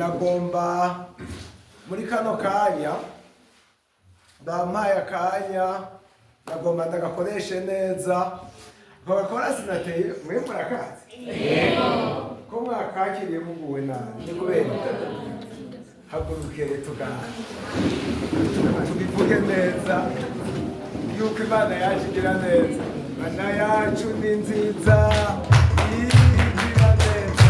nagomba muri kano kanya bampaye akanya nagomba ndagakoreshe neza nkabakora sinateye mwe murakazi ko mwakakiriye muguwe nabi ni kubera hagurukere tubivuge neza yuko Imana yacu igira neza. Imana yacu ni nziza igira neza.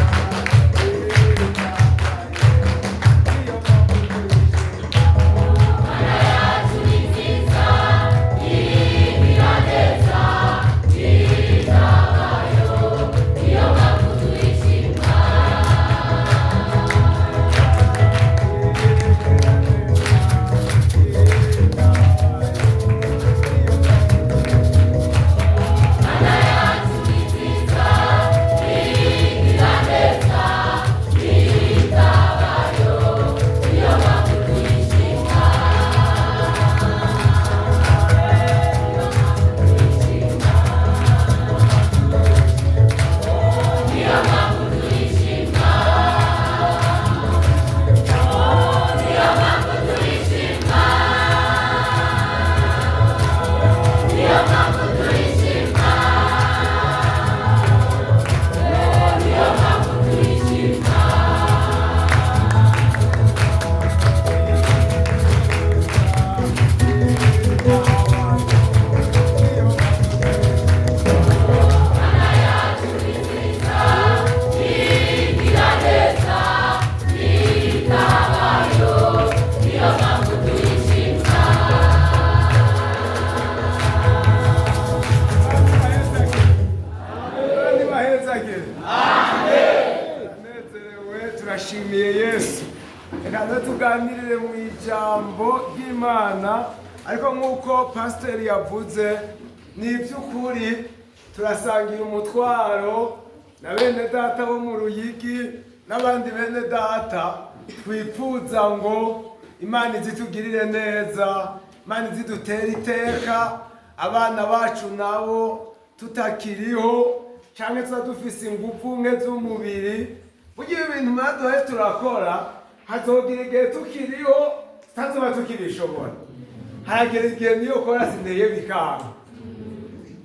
Turashimiye Yesu. Reka tuganirire mu ijambo ry'Imana, ariko nk'uko pasiteri yavuze ni iby'ukuri turasangiye umutwaro na bene data bo mu Ruyigi n'abandi bene data twifuza ngo Imana izitugirire neza, Imana izidutere iteka, abana bacu nabo tutakiriho cyangwa tuba dufise ingufu nke z'umubiri. Bugiye ibintu mwaduhaye turakora, hazogira igihe tukiriho tutazoba tukibishobora. Haragera igihe niyo kora sinteye bikanga,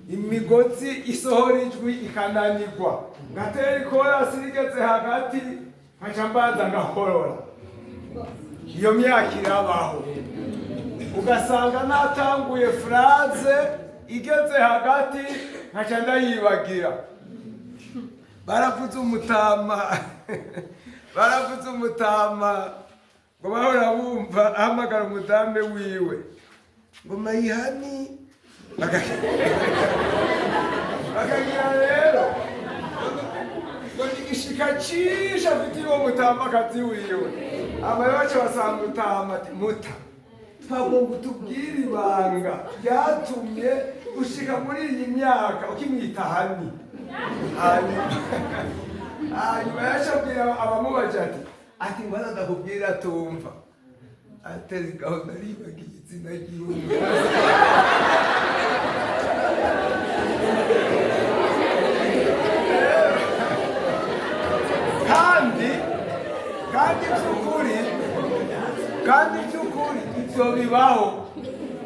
imigozi isohora ijwi ikananirwa, ngatera ikora sirigeze hagati nkaca mbanza ngakorora. Iyo myaka irabaho, ugasanga natanguye phrase igeze hagati nkaca ndayibagira. Baravuze umutama ngo bahora bumva ahamagara umudame wiwe ngo mayihani bakagira rero ngo nigishika cisha afite uwo mutamakazi wiwe. Abayoboke basanga utama ati muta twagomba utubwire ibanga ryatumye ushika muri iyi myaka ukimwita hani. Hanyuma yacabwira abamubaje ati ngwana ndakubwira tumva atari gahunda ribagiye izina ry'umuntu. kandi by'ukuri ibyo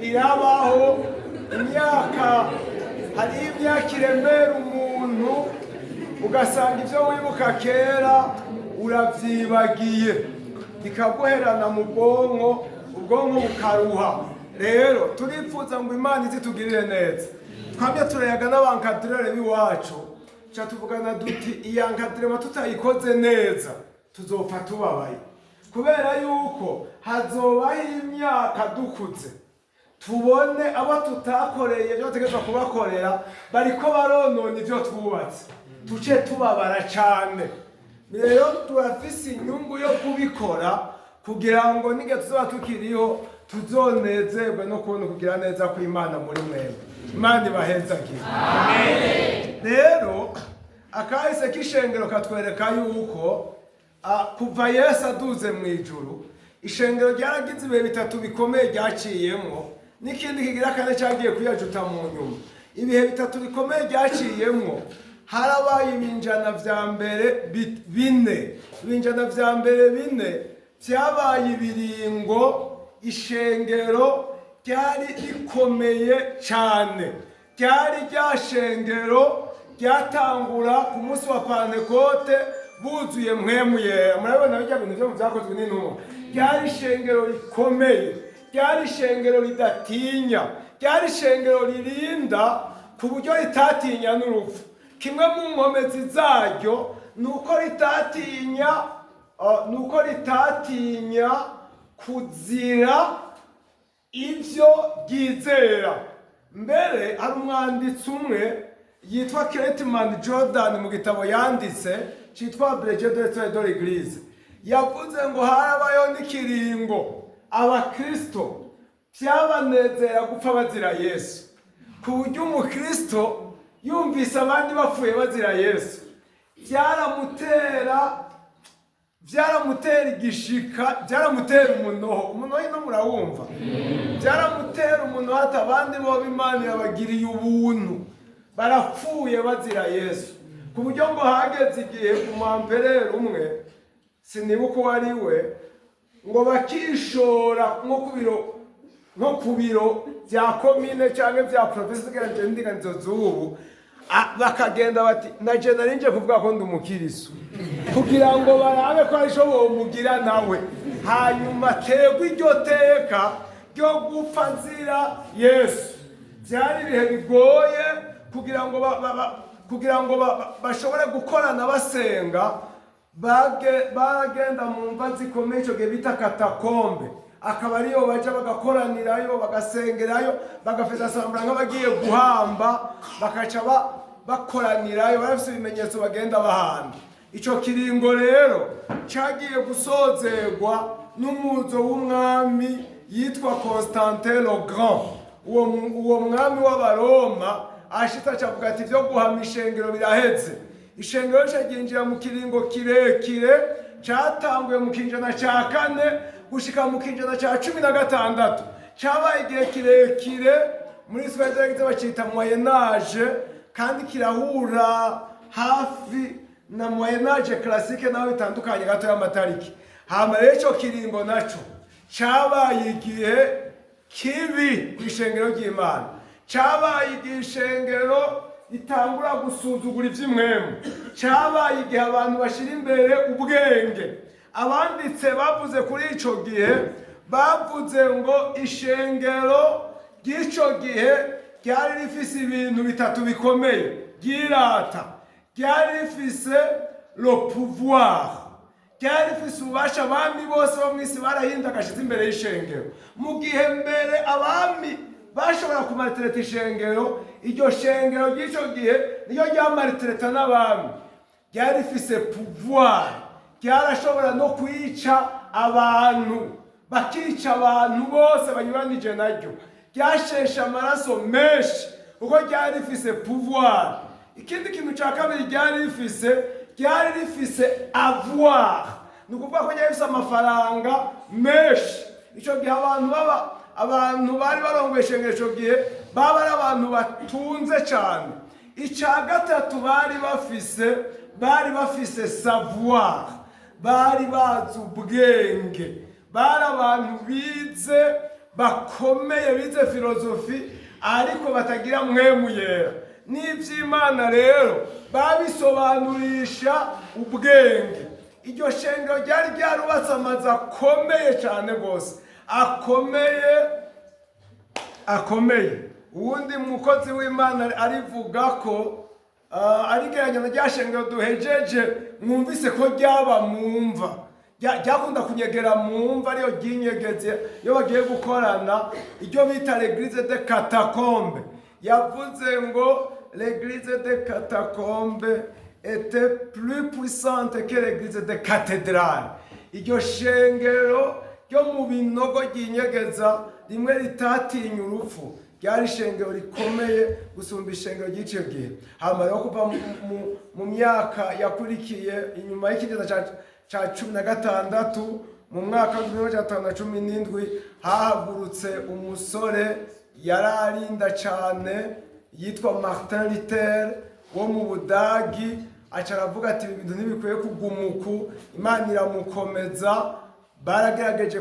birabaho imyaka. Hari imyaka iremera umuntu ugasanga ibyo wibuka kera uravyibagiye bikaguherana mu bwonko, ubwonko bukaruha. Rero turifuza ngo Imana izitugirire neza. Twamye turayaga n'abankadrere b'iwacu ca tuvugana duti iyankadrema tutayikoze neza tuzopfa tubabaye, kubera yuko hazobaho imyaka dukuze tubone abo tutakoreye ibyo bategerezwa kubakorera bariko baronona ibyo twubatse, tuce tubabara cyane. Rero turafise inyungu yo kubikora kugira ngo nige tuzoba tukiriho tuzonezerwe no kubona kugira neza kw'Imana muri mwebwe. Imana ibahezagire. Amen. Rero akahise k'ishengero katwereka yuko kuva Yesu aduze mu ijuru ishengero ryaragize ibihe bitatu bikomeye ryaciyemwo, n'ikindi kigira kane cyagiye kuyajuta mu nyuma. Ibihe bitatu bikomeye ryaciyemwo harabaye ibinjana vya mbere bine. Ibinjana vya mbere bine vyabaye ibiringo ishengero ryari rikomeye cyane. Ryari rya shengero ryatangura ku munsi wa Pentekote buzuye mpwemu yera. Murabona bijya bintu byo byakozwe n'intumwa. Ryari shengero rikomeye, ryari shengero ridatinya, ryari shengero ririnda ku buryo ritatinya n'urupfu. Kimwe mu nkomezi zaryo nuko ritatinya kuzira ivyo ryizera. Mbere hari umwanditsi umwe yitwa Ketman Jordan mu gitabo yanditse cyitwa Breget de l'Église, yavuze ngo harabayo n'ikiringo abakristo byabanezera gupfa bazira Yesu, ku buryo umukristo yumvise abandi bapfuye bazira Yesu byaramutera igishika, byaramutera umunoho no murawumva, byaramutera umunoho ati abandi bo Imana yabagiriye ubuntu barapfuye bazira Yesu, ku buryo ngo hageze igihe ku mwamperere umwe sinibuka uwo ari we, ngo bakishora nko ku biro bya komine cyangwa bya provinsi ndinganizo z'ubu, bakagenda bati naje narinje kuvuga ko ndi umukiristo, kugira ngo barabe ko arisho bomugira nawe, hanyuma tegwa iryo teka ryo gupfa nzira Yesu. Byari ibihe bigoye kugira ngo bashobore gukorana basenga. Bagenda mu mva zikomeye icyo gihe bita katakombe, akaba ariyo baja bagakoranirayo bagasengerayo bagafata sambura nk'abagiye guhamba, bakaca bakoranirayo bafite ibimenyetso bagenda bahana. Icyo kiringo rero cyagiye gusozerwa n'umuzo w'umwami yitwa Constantin le Grand. Uwo mwami w'Abaroma ashita cavuga ati byo guhama ishengero biraheze. Ishengero cyaginjira mu kiringo kirekire, cyatanguye mu kinjana cya 4 gushika mu kinjana cya 16. Cyabaye igihe kirekire muri Sweden bacita Moyen Âge, kandi kirahura hafi na Moyen Âge classique naho bitandukanye gato y'amatariki. Hama rero ico kiringo naco cyabaye igihe kibi ku ishengero ry'Imana. Cyabaye igihe ishengero itangura gusuzugura iby'imwemu. Cyabaye igihe abantu bashira imbere ubwenge. Abanditse bavuze kuri ico gihe, bavuze ngo ishengero ry'ico gihe ryari rifise ibintu bitatu bikomeye ryirata. Ryari rifise le pouvoir, ryari rifise ububasha. Abami bose bo mw'isi barahinda agashize imbere y'ishengero. Mu gihe mbere abami bashobora kumalitereta ishengero, iryo shengero ry'ico gihe niyo ryamalitereta n'abami. Ryari rifise pouvoir, ryarashobora no kwica abantu, bakica abantu bose banyuranije naryo. Ryashesha amaraso menshi uko ryari rifise pouvoir. Ikindi kintu cya kabiri ryari rifise avoir, ni ukuvuga ko ryari rifise amafaranga menshi. Icyo gihe abantu bari barongoye ishengero icyo gihe baba ari abantu batunze cyane. Icya gatatu bari bafise savoir, bari bazi ubwenge, bari abantu bize bakomeye, bize filozofi ariko batagira mpwemu yera. N'ivy'Imana rero babisobanurisha ubwenge. Iryo shengero ryari ryarubatse amazu akomeye cyane rwose, akomeye. Uwundi mukozi w'Imana arivuga ko arigerageza rya shengero duhejeje mwumvise ko ryaba mu mva, ryakunda kunyegera mu mva, ariyo ryinyegeze iyo bagiye gukorana, iryo bita l'Église des Catacombes. Yavuze ngo l'Église des Catacombes était plus puissante que l'Église des cathédrales. Iryo shengero ryo mu binogo ryinyegeza rimwe ritatinya urupfu, ryari ishengero rikomeye gusumba ishengero ry'icyo gihe. Hama rero kuva mu myaka yakurikiye inyuma y'ikigeza ca 16, mu mwaka wa 1917 hahagurutse umusore yararinda cyane yitwa Martin Luther, wo mu Budagi aca aravuga ati ibi bintu ntibikwiye kuguma uku, Imana iramukomeza. Baragerageje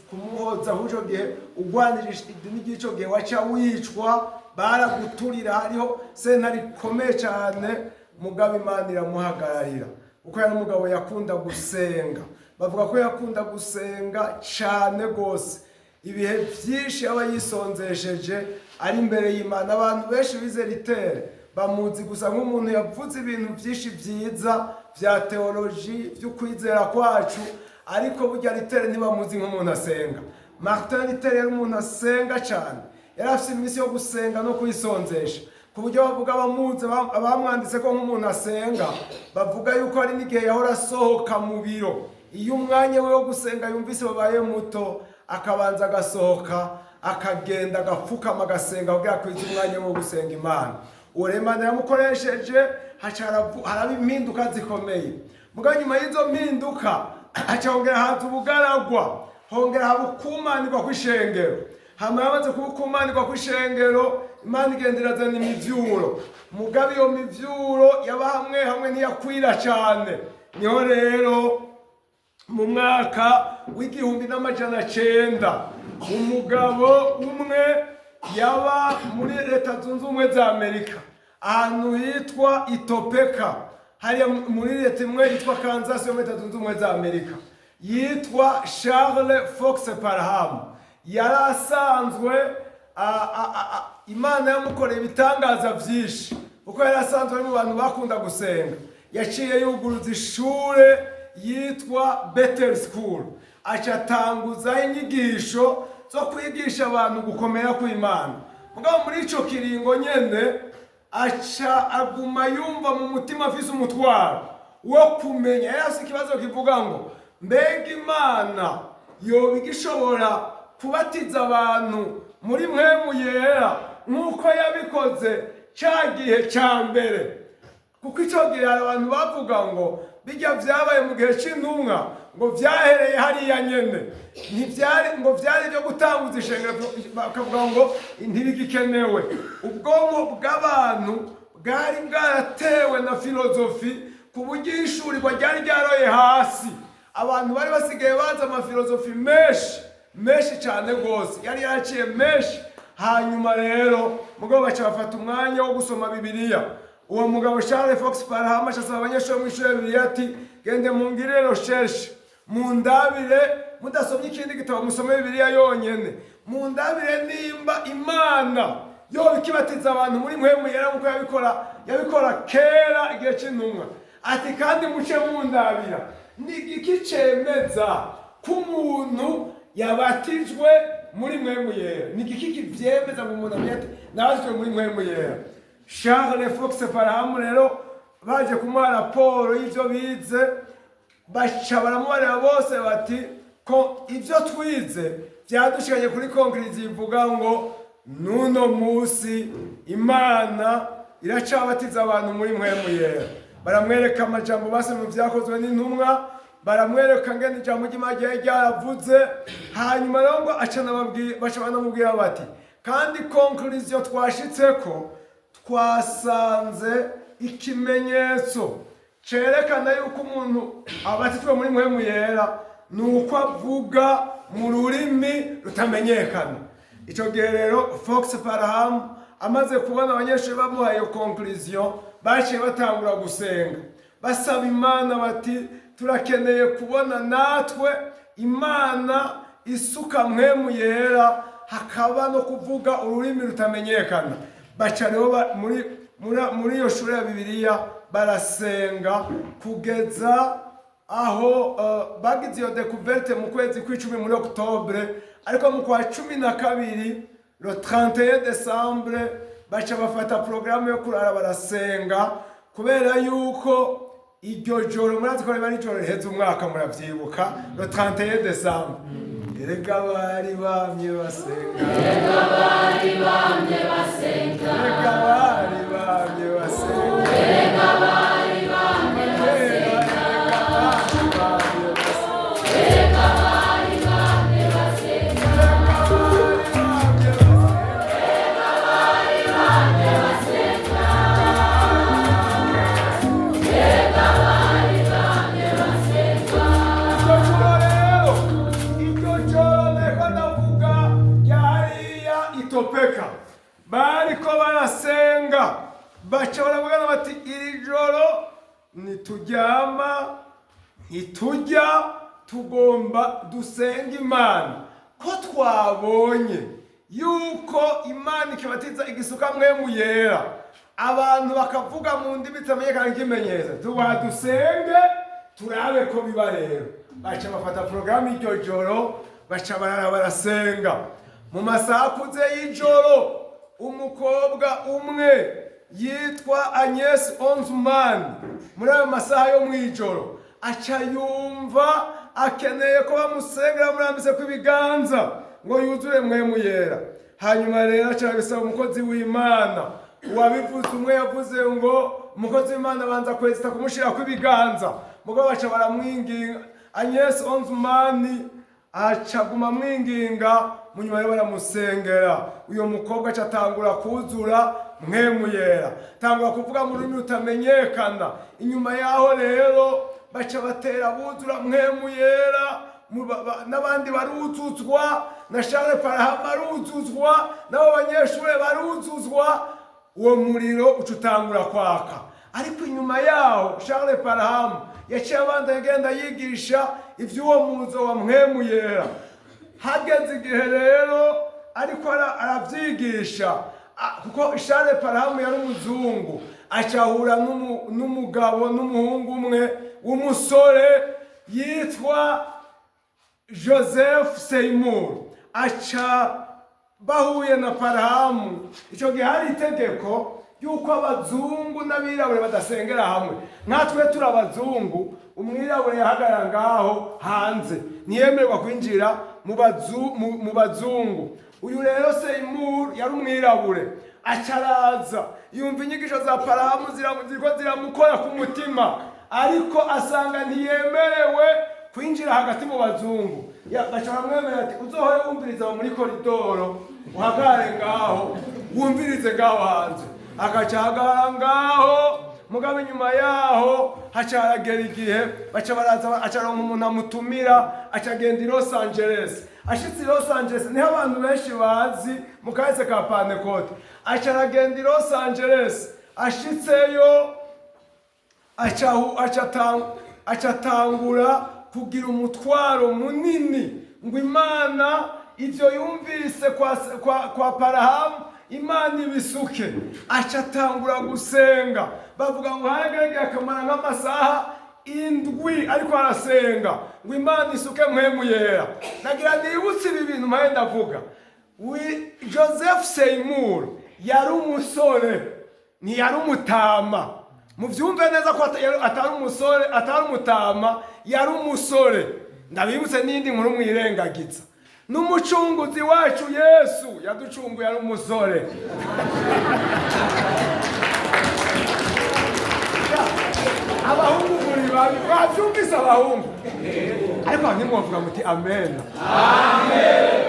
kumuhoza ico gihe ugwanirije idini ry'ico gihe waca wicwa, baraguturira, hariho sentare ikomeye cyane, mugabo Imana iramuhagararira kuko yari umugabo yakunda gusenga. Bavuga ko yakunda gusenga cyane gose, ibihe byinshi aba yisonzesheje ari imbere y'Imana. Abantu benshi bize Ritere bamuzi gusa nk'umuntu yavuze ibintu byinshi byiza vya teoloji vy'ukwizera kwacu, ariko burya Ritere ntibamuzi nk'umuntu asenga. Martin Ritere yari umuntu asenga cyane, yari afite iminsi yo gusenga no kwisonzesha, ku buryo bavuga abamuzi abamwanditse ko nk'umuntu asenga, bavuga yuko hari n'igihe yahora asohoka mu biro, iyo umwanya we wo gusenga yumvise babaye muto, akabanza agasohoka akagenda agapfukama agasenga kugira akwize umwanya wo gusenga Imana. Uwo Imana yamukoresheje, haraba impinduka zikomeye. Muga nyuma y'izo mpinduka haca hongera haza ubugaragwa, hongera haba ukumanirwa kw'ishengero. Hama yamaze kuba ukumanirwa kw'ishengero, Imana igenda irazana imivyuro. Mugabe iyo mivyuro yaba hamwe ntiyakwira cyane. Niho rero mu mwaka w'1900 umugabo umwe yaba muri Leta Zunze Ubumwe za Amerika, ahantu hitwa Itopeka, hariya muri leta imwe yitwa Kansas yo muri Leta Zunze Ubumwe za Amerika, yitwa Charles Fox Parham. Yari asanzwe Imana yamukoreye ibitangaza byinshi kuko yari asanzwe ari mu bantu bakunda gusenga. Yaciye yuguruza ishure yitwa Bethel School, aca atanguza inyigisho zo kwigisha abantu gukomera kw'Imana. Mugabo muri ico kiringo nyene aca aguma yumva mu mutima afise umutwaro wo kumenya. Yasi ikibazo kivuga ngo mbega Imana yoba igishobora kubatiza abantu muri mpwemu yera nk'uko yabikoze ca gihe ca mbere? Kuko ico gihe hari abantu bavuga ngo bijya vyabaye mu gihe c'intumwa ngo vyahereye hariya nyene, ntivyari ngo vyari byo gutanguza ishengero, bakavuga ngo ntibigikenewe. Ubwonko bw'abantu bwari bwaratewe na filozofi ku buryo ishurirwa ryari ryaroye hasi. Abantu bari basigaye baza amafilozofi menshi cyane rwose, yari yaraciye menshi. Hanyuma rero mugabo baca bafata umwanya wo gusoma Bibiliya. Uwo mugabo Charles Fox Parham asaba abanyeshuri mu ishuri Bibiliya ati gende mungirire recherche, mundabire mudasomye ikindi gitabo, musome Bibiliya yonyene, mundabire nimba Imana yoba ikibatiza abantu muri mpwemu yera nkuko yabikora kera igihe c'intumwa. Ati kandi muce mundabira ni igiki cemeza ko umuntu yabatijwe muri mpwemu yera, ni igiki kivyemeza ngo umuntu amenye ati nabatijwe muri mpwemu yera. Charles Fox Parham rero baje kumuha raporo y'ivyo bize, baca baramubarira bose bati ko ivyo twize vyadushikanye kuri conclusion ivuga ngo nuno musi Imana iracabatiza abantu muri mpwemu yera. Baramwereka amajambo basomye mu vyakozwe n'intumwa, baramwereka ngene ijambo ry'Imana ryaravuze. Hanyuma rero ngo baca banamubwira bati kandi conclusion twashitseko twasanze ikimenyetso cerekana yuko umuntu abatijwe muri mpwemu yera nuko avuga mu rurimi rutamenyekana. Ico gihe rero Fox Parham amaze kubona abanyeshuri bamuhaye iyo conclusion, baciye batangura gusenga basaba Imana bati turakeneye kubona natwe Imana isuka mpwemu yera, hakaba no kuvuga ururimi rutamenyekana. Baca rero muri iyo shuri ya Bibiliya barasenga kugeza aho bagize iyo découverte mu kwezi kw'icumi muri Octobre, ariko mu kwa 12 le 31 décembre baca bafata programme yo kurara barasenga, kubera yuko iryo joro murazi ko riba ijoro riheze umwaka, muravyibuka le 31 décembre. Erega bari bamye basenga, erega bari bamye basenga, erega bari bamye basenga, erega bari bamye basenga, erega bari bamye basenga, erega bari bamye basenga, erega bari bamye basenga. baratopeka, bariko barasenga, baca baravugana bati iri joro nituryama ntiturya, tugomba dusenga Imana, ko twabonye yuko Imana ikibatiza igisuka mpwemu yera, abantu bakavuga mu ndimi zitamenyekana nk'ikimenyetso, tuba dusenge turabe ko biba rero. Baca bafata porogaramu iryo joro, baca barara barasenga. Mu masaha akuze y'ijoro, umukobwa umwe yitwa Agnes Onzman, muri ayo masaha yo mw'ijoro aca yumva akeneye ko bamusengera murambise ku ibiganza ngo yuzure mpwemu yera. Hanyuma rero aca bisaba umukozi w'Imana, uwabivuze umwe yavuze ngo umukozi w'Imana abanza kwezita kumushira ku ibiganza, mugabo baca baramwinginga. Agnes Onzman aca guma mwinginga, mu nyuma yo baramusengera. Uyo mukobwa aca atangura kuzura mpwemu yera, tangura kuvuga mu rurimi rutamenyekana. Inyuma yaho rero baca batera buzura mpwemu yera, n'abandi baruzuzwa, na Charles Parham baruzuzwa, n'abo banyeshure baruzuzwa. Uwo muriro uca utangura kwaka. Ariko inyuma yaho Charles Parham yaciye abandanya agenda yigisha ivy'uwo muzo wa mpwemu yera. Hageze igihe rero ariko aravyigisha, kuko Charles Parham yari umuzungu, acahura n'umugabo n'umuhungu umwe w'umusore yitwa Joseph Seymour. Aca bahuye na Parham, ico gihe hari itegeko yuko abazungu n'abirabure badasengera hamwe. Natwe turi abazungu, umwirabure yahagarara ngaho hanze, ntiyemererwa kwinjira mu bazungu. Uyu rero Seymour yari umwirabure, acaraza yumva inyigisho za Parham ziriko ziramukora ku mutima, ariko asanga ntiyemerewe kwinjira hagati mu bazungu. Baca baramwemerera ati uzohore wumviriza muri koridoro, uhagare ngaho wumvirize ngaho hanze. Agaca ahagarara ngaho, mugabo inyuma yaho haca haragera igihe baca baraza, acaronka umuntu amutumira, aca agenda i Los Angeles. Ashitse i Los Angeles niho abantu benshi bazi mu kahise ka Pentecote. Aca aragenda i Los Angeles, ashitseyo aca atangura kugira umutwaro munini ngo Imana ivyo yumvise kwa Parham Imana ibisuke. Aca atangura gusenga, bavuga ngo hagerageje akamara nk'amasaha 7 ariko arasenga ngo Imana isuke mpwemu yera. Nagira ndibutse ibi bintu mpaye ndavuga. Joseph Seymour yari umusore, ntiyari umutama. Muvyumve neza ko atari umusore, atari umutama, yari umusore. Ndabibutse n'indi nkuru mwirengagiza. N'umucunguzi wacu Yesu yaducunguye ari umusore. Abahungu muri babi bavyumvise abahungu, ariko ntimwovuga muti amen. Amen.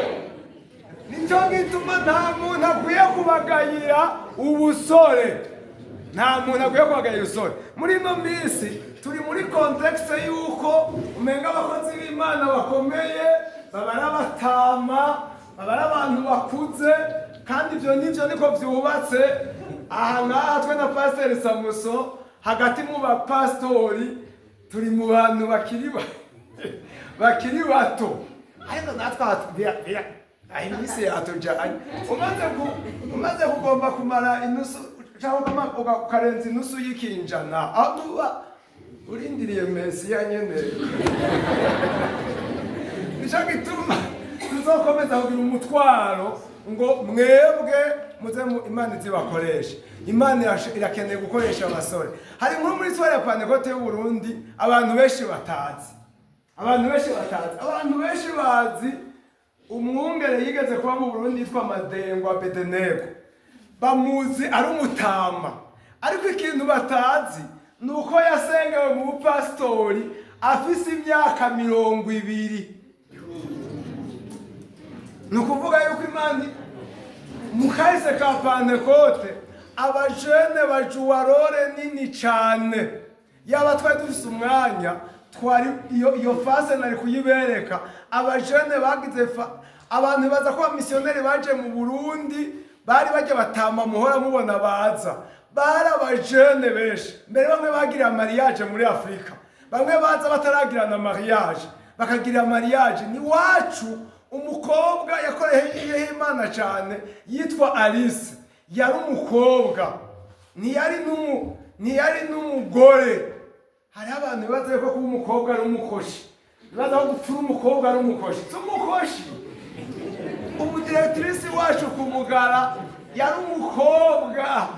Nico gituma nta muntu akwiye kubagayira ubusore, nta muntu akwiye kubagayira ubusore. Muri ino minsi turi muri kontekste yuko umenga abakozi b'Imana bakomeye babara batama, babara abantu bakuze, kandi ivyo nivyo niko vyubatse. Aha ngaha twe na Pastor Samuso hagati mu bapastori turi mu bantu bakiri bato, ariko natwe imisi yatujanye. Umaze kugomba kumara inusu cyangwa ukarenza inusu y'ikinjana, aho urindiriye Mesiya nyene. Nico gituma tuzokomeza kugira umutwaro ngo mwebwe muze Imana izibakoresha. Imana irakeneye gukoresha abasore. Hari inkuru muri Soya Pentecote y'u Burundi abantu benshi batazi. Abantu benshi bazi umwungere yigeze kuba mu Burundi yitwa Madengwa Bedenego. Bamuzi ari umutama. Ariko ikintu batazi nuko yasengewe mu pastori afise imyaka 20. Nukuvuga yuko Imana mu kahise ka Pentecote abajene bajuwarore nini cyane. Yaba twari dufise umwanya twari iyo fase nari kuyibereka. Abajene bagize abantu baza ko abamisiyoneri baje mu Burundi bari bajya batamba muhora mubona baza, bari abajene benshi. Mbere bamwe bagira mariage muri Afrika, bamwe baza bataragira na mariage bakagira mariage. Ni wacu umukobwa yakoreye Imana cyane yitwa Alice, yari umukobwa, ntiyari n'umugore. Hari abantu bibaza ko kuba umukobwa ari umukoshi, bibaza ko gupfura umukobwa ari umukoshi. Si umukoshi. Umudirektrice wacu kumugara yari umukobwa,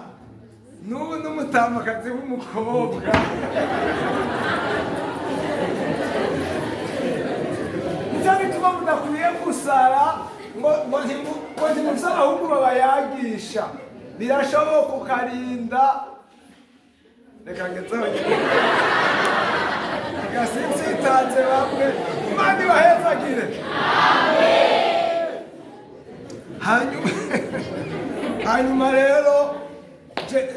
n'ubu n'umutamakazi w'umukobwa. Nicyo gituma mudakwiye gusara ngo ntimufise abahungu babayagisha. Birashoboka ukarinda. Reka ngezeho gasinzitanze bamwe. Imana ibahezagire. Hanyuma rero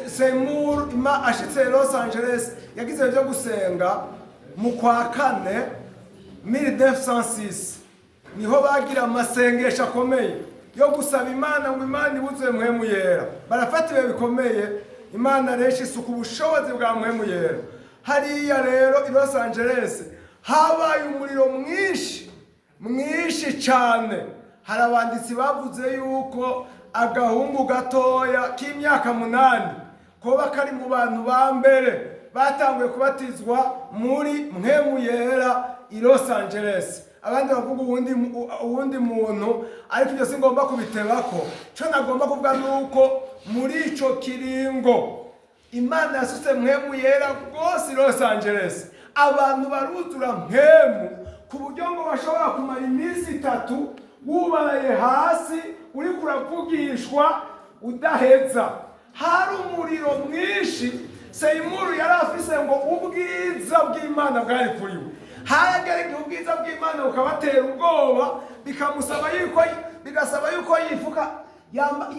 Seymour ashitse Los Angeles yagize byo gusenga mu kwa kane 1906. Niho bagira amasengesho akomeye yo gusaba Imana ngo Imana ibuzuye mpwemu yera. Barafata ibihe bikomeye, Imana resha isuku ubushobozi bwa mpwemu yera. Hariya rero i Los Angeles habaye umuriro mwinshi cyane. Hari abanditsi bavuze yuko agahungu gatoya k'imyaka 8 koba kari mu bantu ba mbere batanguye kubatizwa muri mpwemu yera i Los Angeles. Abandi bavuga uwundi muntu, ariko ibyo singomba kubitebako. Cyo nagomba kuvuga nuko muri ico kiringo Imana yasutse mpwemu yera rwose i Los Angeles. Abantu baruzura mpwemu ku buryo ngo bashobora kumara iminsi 3 wubaye hasi uri kuravugishwa udaheza. Hari umuriro mwinshi. Seymour yari afise ngo ubwiza bw'Imana bwari kuri we. Haragereye ubwiza bw'Imana ukabatera ubwoba, bigasaba yuko yifuka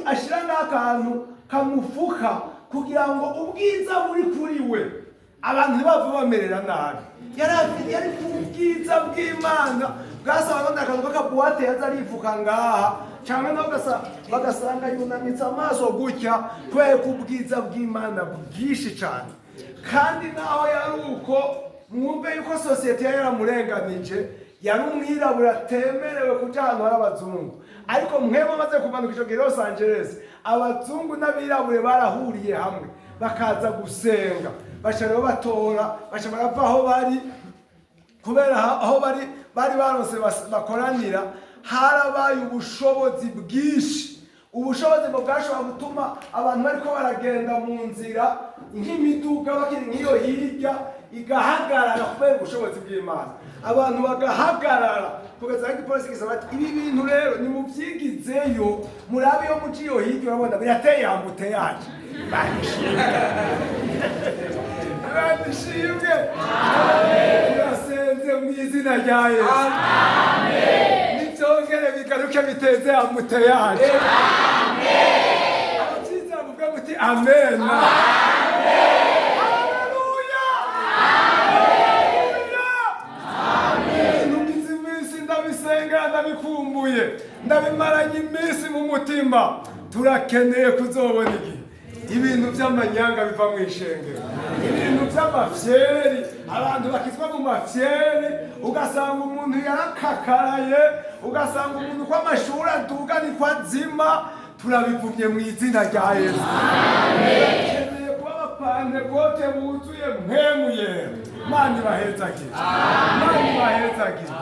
ashira n'akantu kamufuka kugira ngo ubwiza buri kuri we abantu ntibava bamerera nabi. Yari ubwiza bw'Imana bwasaba n'akantu k'akabuwate yaza arifuka ngaha, cyangwa no bagasanga yunamitse amaso gutya kubera ko ubwiza bw'Imana bwinshi cyane. Kandi naho yari uko, mwumve yuko sosiyete yaramurenganije, yari umwirabura atemerewe kuja ahantu hari abazungu. Ariko mwebwe amaze kumanuka ico gihe Los Angeles, abazungu n'abirabure barahuriye hamwe bakaza gusenga. Baca rero batora, baca barava aho bari, kubera aho bari baronse bakoranira harabaye ubushobozi bwinshi. Ubushobozi bwashobora gutuma abantu bariko baragenda mu nzira nk'imiduga bakiri nk'iyo hirya igahagarara kubera ubushobozi bw'Imana. Abantu bagahagarara kugeza aho igipolisi gisaba ati ibi bintu rero ni muvyigizeyo murabe yo muci yo hirya urabona birateye ambute yaje. Bandishimwe. Amen. Turasenze mu izina rya Yesu. Amen. Nitongere bigaruke biteze ambute yaje. Amen. Abaciza muvuga muti amen. Amen. Ndabikumbuye, ndabimaranye iminsi mu mutima. Turakeneye kuzobona ibintu by'amanyanga biva mu ishengero, ibintu by'amafyeri, abantu bakizwa mu mafyeri. Ugasanga umuntu yarakakaraye, ugasanga umuntu ko amashuri aduga ni ko azima. Turabivumye mu izina rya Yesu. Turakeneye kuba abapantekote buzuye mpwemu yera. Imana ibahezagire. Imana ibahezagire.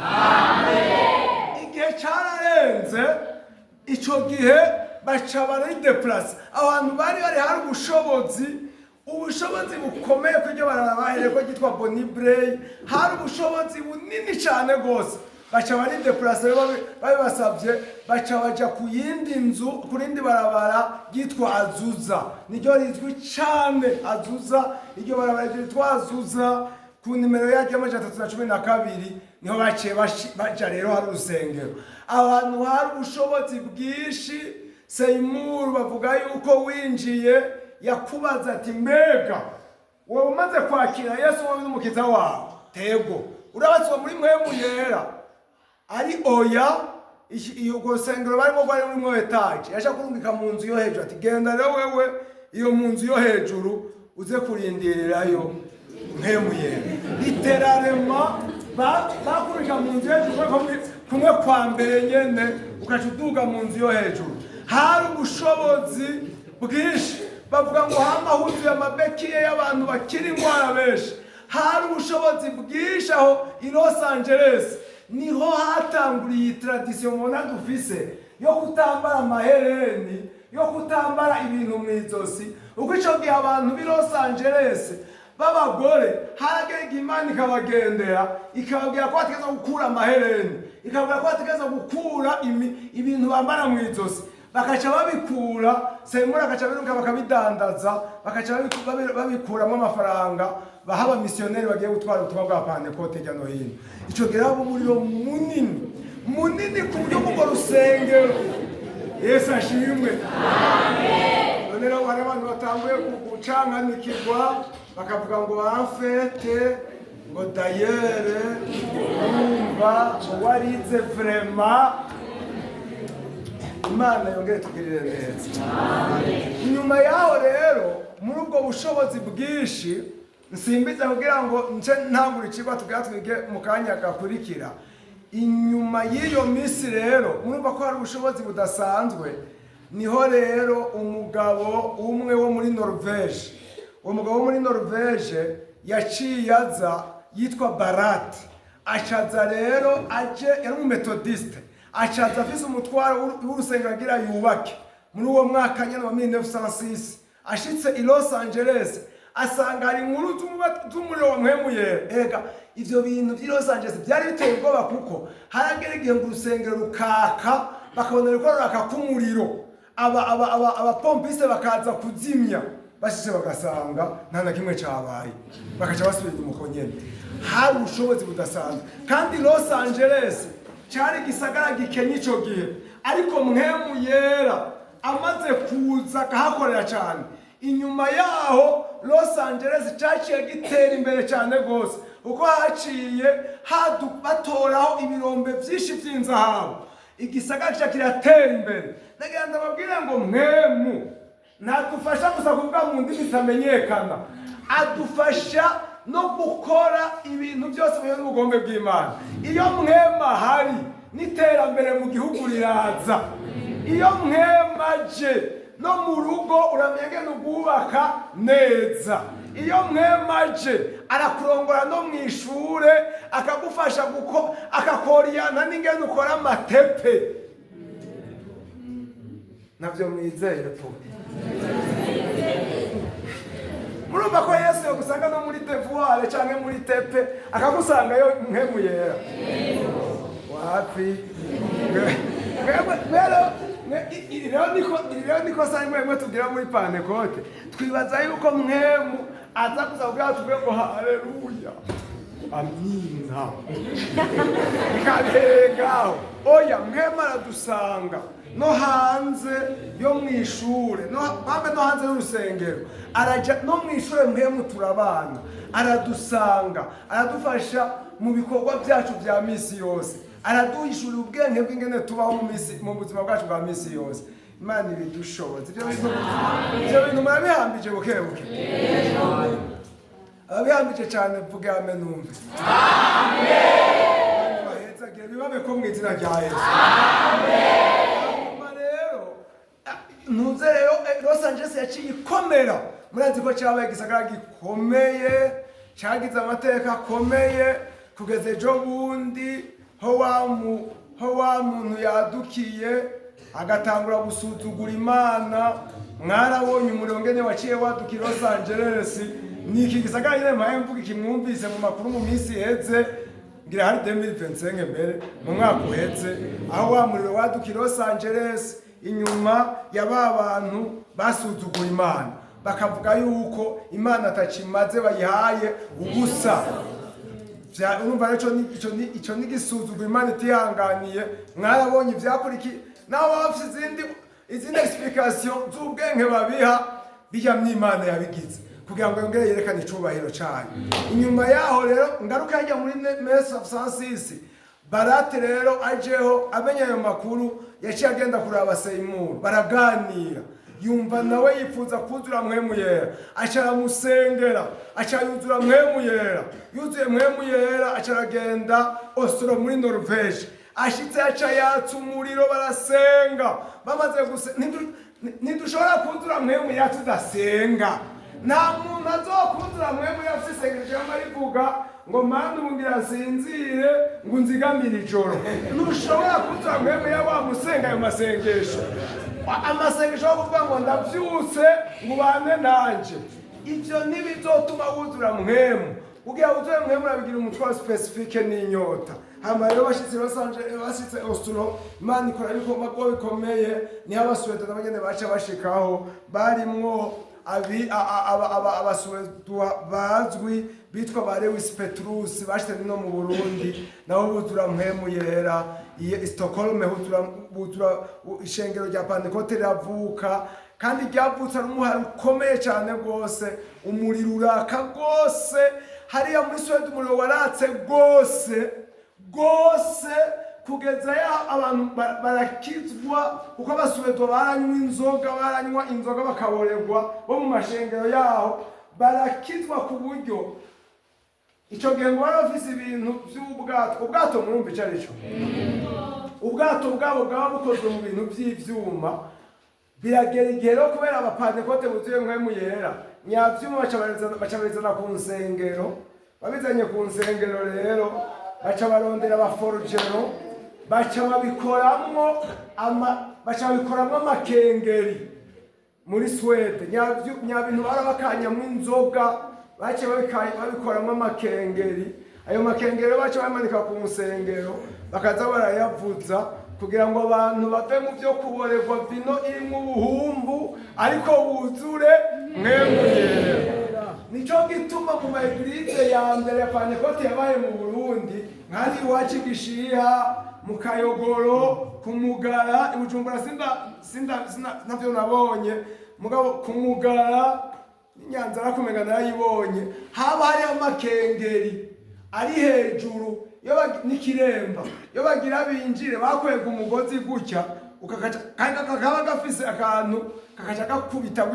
Igihe cyararenze, icyo gihe baca barideplasa. Abantu bari hari ubushobozi bukomeye kw'iryo barabahere ko ryitwa Bonnie Bray. Hari ubushobozi bunini cyane rwose. Baca barideplasa babibasabye, baca baja ku yindi nzu, ku rindi barabara ryitwa Azusa. Niryo rizwi cyane Azusa. Iryo barabara ryitwa Azusa ku nimero yaryo 312 niho baciye baja rero hari urusengero. Abantu hari ubushobozi bwinshi. Seymour bavuga yuko winjiye yakubaza ati mbega wowe umaze kwakira Yesu wowe n'umukiza wawe tego urabatswe muri mwemu yera ari oya iyo rusengero barimo rwari muri etaje yasha kurungika mu nzu yo hejuru ati genda rero wewe iyo mu nzu yo hejuru uze kurindirirayo mwemu yera literalema bakurika mu nzu yo hejuru kumwe kwa mbere nyene ukaca uduga mu nzu yo hejuru hari ubushobozi bwinshi bavuga ngo hama huzuye amabekiye y'abantu bakiri indwara benshi hari ubushobozi bwinshi aho i Los Angeles niho hatanguriye iyi tradition mubona dufise yo kutambara amahereni yo kutambara ibintu mu izosi uko ico gihe abantu b'i Los Angeles b'abagore haragera Imana ikabagendera ikababwira ko bategeza gukura amahereni ikababwira ko bategeza gukura ibintu bambara mu izosi bakaca babikura semura akaca biruka bakabidandaza bakaca babikuramo amafaranga baha abamisiyoneri bagiye gutwara ubutumwa bwa Pentecote hirya no hino ico gihe haba umuriro munini ku buryo bw'urwo rusengero Yesu ashimwe amen. None rero hari abantu batanguye gucanganikirwa bakavuga ngo bafete ngo dayere umva ngo warize vraiment Imana yongere tugirire neza. Inyuma yaho rero muri ubwo bushobozi bwinshi nsimbiza kugira ngo nce ntangura ikigwa tugira twige mu kanya gakurikira. Inyuma y'iyo minsi rero murumva ko hari ubushobozi budasanzwe niho rero umugabo umwe wo muri Norvege uwo mugabo wo muri Norvege yaciye aza yitwa Barat acaza rero aje yari umumetodiste acaza afise umutwaro w'urusengero agira yubake muri uwo mwaka nyene wa 1906 ashitse i Los Angeles asanga hari inkuru z'umuriro wa mpemu yera ega ivyo bintu vy'i Los Angeles byari biteye ubwoba kuko haragera igihe ngo urusengero rukaka bakabona riko ruraka k'umuriro abapompiste bakaza kuzimya bashitse bagasanga nta na kimwe cabaye bakaca basubira umuko nyene hari ubushobozi budasanzwe kandi Los Angeles cyari gisagara gikenye ico gihe ariko mpemu yera amaze kuza kahakorera cyane inyuma yaho Los Angeles cyaciye gitera imbere cyane gose uko haciye batoraho ibirombe byinshi by'inzahabu igisagara kiratera imbere nagenda babwira ngo mwemu nadufasha gusa kuvuga mu ndimi zitamenyekana adufasha no gukora ibintu byose byo n'ubugombe bw'Imana iyo mwema hari n'iterambere mu gihugu riraza iyo mwemaje no mu rugo uramenye no kubaka neza iyo mwemaje arakurongora no mwishure akagufasha akakoriyana n'ingene ukora amatepe navyo mwizeye tu murumva ko Yesu yagusanga no muri devoir canke muri tepe akagusanga yo mpemu yera wapi rero niko mwemwe tugira muri Pentecote twibaza yuko mwemu aza kuza kugira tuvuge ngo haleluya amina ikarengaho oya mwema aradusanga no hanze yo mwishure no hanze y'urusengero araja no mwishure mwemu turabana aradusanga aradufasha mu bikorwa byacu bya misi yose araduhishura ubwenge bw'ingene tubaho mu buzima bwacu bwa misi yose Imana ibidushoboze ibyo bintu murabihambije bukebuke abihambije cyane mvuge amen numve amen bahezagire bibabe ko mu izina rya Yesu amen rero ntuze rero Los Angeles yaciye ikomera murazi ko cyabaye igisagara gikomeye cyagize amateka akomeye kugeza ejo bundi ho wa muntu yadukiye agatangura gusuzugura Imana mwarabonye umuriro ngene waciye wadukira Los Angeles niki gisagara nyine mpaye mvuga ikimwumvise mu makuru mu minsi heze ngira hari 2025 mbere mu mwaka uheze aho wa muriro wadukira Los Angeles inyuma y'aba bantu basuzugura Imana bakavuga yuko Imana atacimaze bayihaye ubusa urumva ico ni gisuzugura Imana itihanganiye mwarabonye ibyakuriki naho bafite izindi explication z'ubwenge babiha bijya mw'Imana yabigize kugira ngo yongere yerekane icubahiro cyayo. Inyuma yaho rero ngaruka yajya muri Messe of Sansisi, Barate rero ajeho amenya ayo makuru, yaciye agenda kuraba Seymour, baraganira, yumva nawe yifuza kuzura mpwemu yera, aca aramusengera, aca yuzura mpwemu yera, yuzuye mpwemu yera aca aragenda Oslo muri Norvege, ashitse aca yatsa umuriro, barasenga, bamaze ntidushobora kuzura mpwemu yera tudasenga. Nta muntu azokuzura mpwemu yera afise isengesho y'amarivuga ngo manda umungira sinzire ngo nzigamire ijoro. Ntushobora kuzura mpwemu yera wamusenga ayo masengesho. Amasengesho yo kuvuga ngo ndavyutse ngo ubane nanje, ivyo ntibizotuma wuzura mpwemu. Kugira wuzure mpwemu urabigira umutwaro specifique n'inyota. Hama rero bashitse Oslo, Imana ikora ibikorwa bikomeye, niho abasuwede n'abagende baca bashikaho, barimwo abasuwedwa bazwi bitwa ba Lewis Petrus, bashitse no mu Burundi, nabo buzura mpwemu yera. Stockholm buzura ishengero rya Pentecote riravuka, kandi ryavutse ari umuhari ukomeye cyane rwose, umuriro uraka rwose. Hariya muri Swede umuriro waratse rwose kugeza ya abantu barakizwa, kuko abasuwedwa baranywa inzoga bakaborerwa, bo mu mashengero yaho barakizwa ku buryo ico gihe ngo bari bafise ibintu vy'ubwato. Ubwato murumva ico arico? Ubwato bwabo bwaba bukozwe mu bintu vy'ivyuma. Biragera igihe rero kubera abapantekote buzuye mpwemu yera, nyavyuma baca barizana ku nsengero. Babizanye ku nsengero rero baca barondera abaforugero, baca babikoramwo amakengeri muri Swede. Nyabintu barabakanyamwo inzoga, baca babikoramwo amakengeri. Ayo makengeri baca bamanika ku nsengero, bakaza barayavuza kugira ngo abantu bave mu byo kuborerwa vino irimwo ubuhumbu, ariko buzure mpwemu yera. Nico gituma mu maeglize ya mbere ya Pentecote yabaye mu Burundi, nkari iwacu Gishiha, mu Kayogoro, ku Mugara, i Bujumbura navyo nabonye, mugabo ku Mugara Nyanza nakumenga narayibonye, haba hari amakengeri ari hejuru n'ikiremba. Iyo bagira binjire bakwega umugozi gutya, kakaba gafise akantu kakaca gakubita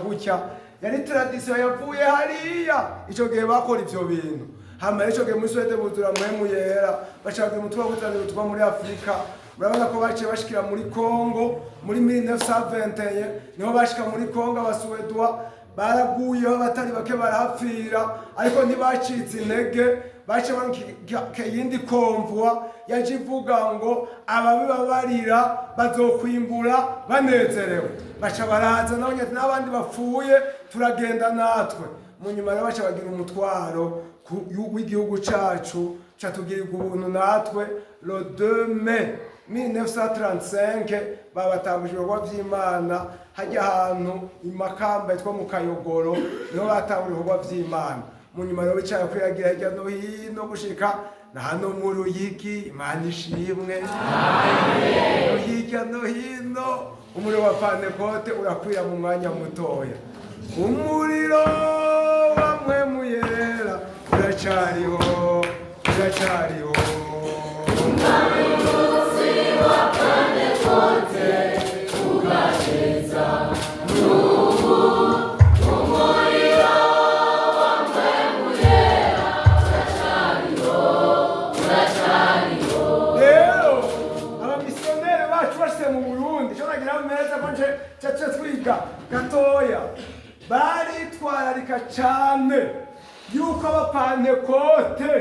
gutya. Yari tradisiyo yavuye hariya, ico gihe bakora ivyo bintu. Hama ico gihe muri Swede buzura mpwemu yera, bashaka umutuba gutandira tuba muri Afrika. Murabona ko baciye bashikira muri Kongo muri 1921, niho bashika muri Kongo. Abasuwedwa baraguyeho batari bake barahapfira, ariko ntibacitse intege. Baca baruka yindi komvwa yaje ivuga ngo ababi babarira bazokwimbura banezerewe. Baca baraza n'abandi bapfuye turagenda natwe. Mu nyuma rero baca bagira umutwaro w'igihugu cacu, catugirirwa ubuntu natwe. Le 2 mai 1935 babatambuje ibikorwa vy'Imana hajya ahantu imakamba yitwa mu Kayogoro, niho batambuje ibikorwa vy'Imana. Mu nyuma rero bicaye kwiyagira hirya no hino gushika na hano mu Ruyigi. Imana ishimwe. Hirya no hino umuriro wa Pentecote urakwira mu mwanya mutoya. Umuriro wa mpwemu yera uracariho. Umunsi wa Pentecote ugashitsa n'ubu umuriro wa mpwemu yera uracariho. Rero abamisiyoneri bacu bashitse mu Burundi, ico nagira meza ko nje twiga gatoya, baritwararika cane yuko abapantekote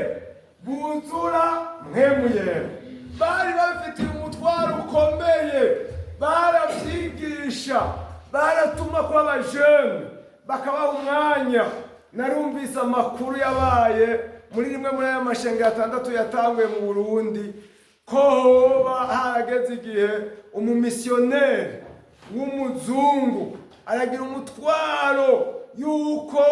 buzura mpwemu yera. Bari babifitiye umutwaro ukomeye, baravyigisha, baratuma ko abajene bakabaha umwanya. Narumvise amakuru yabaye muri rimwe muri aya mashengero 6 yatanguye mu Burundi, ko hoba harageze igihe umumisiyoneri w'umuzungu aragira umutwaro yuko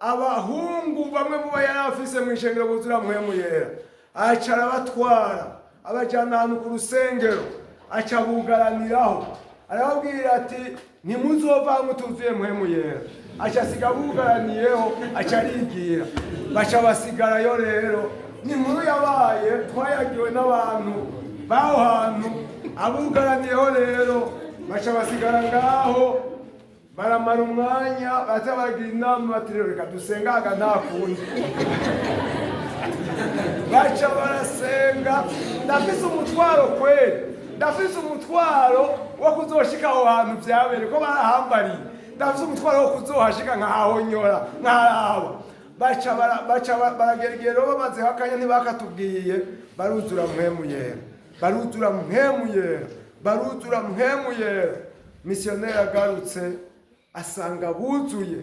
abahungu bamwe mu bayarafise mu ishengero buzura mpwemu yera. Aca arabatwara abajana ahantu ku rusengero, aca bugaraniraho, arababwira ati ntimuzova mutuzuye mpwemu yera. aca asiga bugaraniyeho aca arigira baca basigarayo rero. Ni inkuru yabaye twayagiwe n'abantu baho hantu abugaraniyeho rero baca basigara ngaho baramara umwanya baza bagira inama bati rero reka dusengaga nta kundi baca barasenga. Ndafise umutwaro kweli, ndafise umutwaro wo kuzoshika aho hantu vyabereye ko barahambariye. Ndafise umutwaro wo kuzohashika nkahahonyora nkaraba. Baca barageragero bamaze hakanya ntibakatubwiye baruzura mpwemu yera, baruzura mpwemu yera, baruzura mpwemu yera. Misiyoneri agarutse asanga buzuye,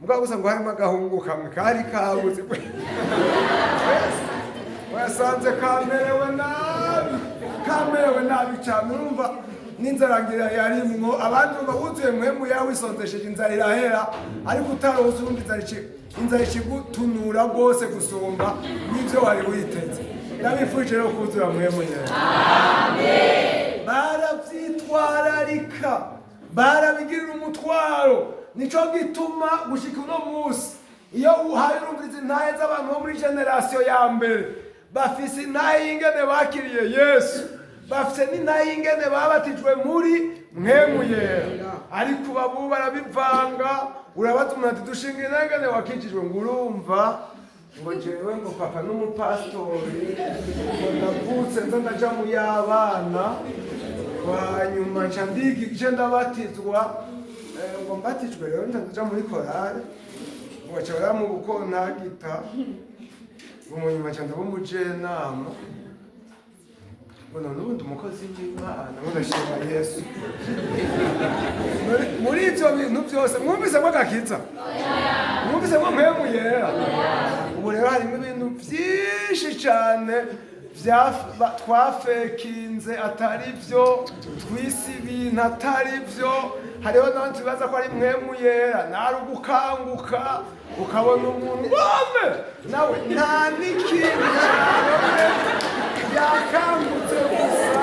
mugabo gusa ngo harimo agahungu kamwe kari kabuze. Wasanze kamerewe nabi cyane. Urumva n'inzara ngira yarimwo, abandi buzuye mpwemu yawe isondesheje inzara irahera, ariko utaroza urundi inzara ikigutunura rwose gusumba n'ibyo wari witeze. Ndabifuje rero kuzura mpwemu yera. Amen. Baravyitwararika, barabigirira umutwaro. Nico gituma gushika uno musi iyo uhaye urumviriza intahe z'abantu bo muri generasiyo ya mbere, bafise intahe y'ingene bakiriye Yesu, bafise n'intahe y'ingene babatijwe muri mpwemu yera. Ariko babu barabivanga. Urabaza umuntu ati dushinga ingene wakijijwe, ngo urumva ngo jewe ngo papa n'umupastori ngo ndavutse nza ndaja mu y'abana, hanyuma nca ndiga igice ndabatizwa, ngo mbatijwe rero ndaja muri korale, ngo baca baramu gukontagita, ngo munyuma nca ndaba umujenama, ngo none ubundi umukozi w'Imana, ngo ndashima Yesu. Muri ivyo bintu byose mwumvisemo agakiza, mwumvisemo mpwemu yera. Ubu rero harimo ibintu byinshi cyane twafekinze atari byo, twisi ibintu atari byo. Hariho n'abandi bibaza ko ari mpwemu yera, nari ugukanguka ukabona umuntu wame nawe nta n'ikintu cyane yakangutse gusa.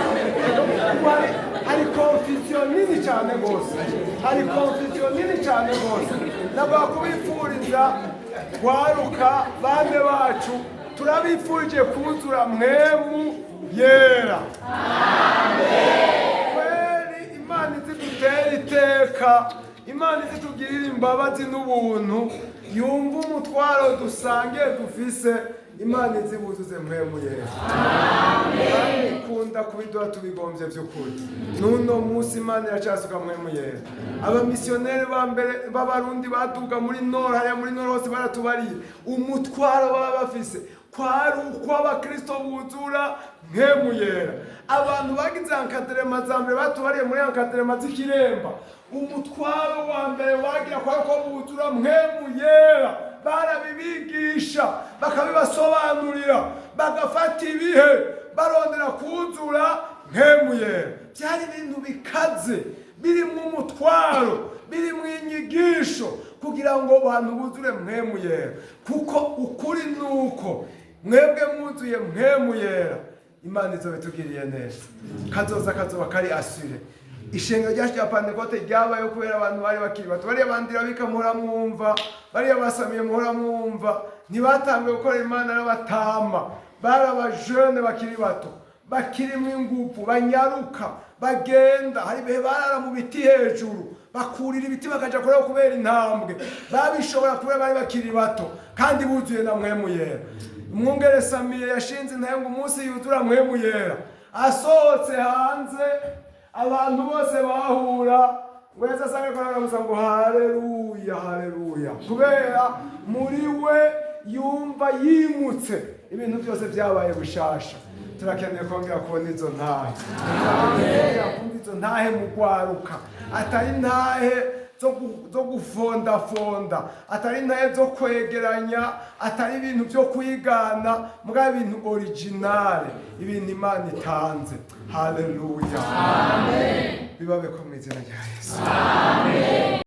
Hari confusion nini cyane rwose, hari confusion nini cyane rwose. Nabwo kubifuriza kwaruka bande bacu, turabifurije kuzura mpwemu yera. Amen. Kweli Imana izidutera iteka, Imana izitugirira imbabazi n'ubuntu, yumva umutwaro dusangiye dufise, Imana izibuzuze mpwemu yera. Amen. Ikunda kubiduha tubigombye by'ukuri. Nuno musi Imana iracasuka mpwemu yera. Abamisiyoneri ba mbere b'abarundi baduga muri Nord, hariya muri Nord hose baratubariye umutwaro baba bafise kwari uko abakristo buzura mpwemu yera. Abantu bagize ankadrema za mbere batubariye muri ankadrema z'Ikiremba, umutwaro wa mbere wagira kwari ko buzura mpwemu yera. Barabibigisha, bakabibasobanurira, bagafata ibihe barondera kuzura mpwemu yera. Byari ibintu bikaze, birimo umutwaro, birimo inyigisho, kugira ngo abantu buzure mpwemu yera. Kuko ukuri nuko mwebwe muzuye mpwemu yera, Imana izobitugiriye neza, kazoza kazoba kari asure. Ishengero ryacu rya Pentekote ryabayeho kubera abantu bari bakiri bato. Bariya bandira bika muhora mwumva, bariya basamiye muhora mwumva, ntibatangiye gukora Imana n'abatama. Bari abajene bakiri bato, bakirimo ingufu, banyaruka, bagenda. Hari ibihe barara mu biti hejuru, bakurira ibiti bakaja kureba kubera intambwe. Babishobora kubera bari bakiri bato kandi buzuye na mpwemu yera. Umwungere Samiye yashinze intahe ngo umunsi yuzura mpwemu yera, asohotse hanze abantu bose bahura, ngo yeza asange kwaramusa ngo haleluya haleluya, kubera muri we yumva yimutse, ibintu byose byabaye bushasha. Turakeneye kongera kubona izo ntahe, izo ntahe mu kwaruka, atari ntahe zo gufondafonda, atari ntahe zo kwegeranya, atari ibintu byo kwigana, muga ibintu originale, ibintu Imana itanze. Haleluya. Amen. Bibabe ko mu izina rya Yesu. Amen.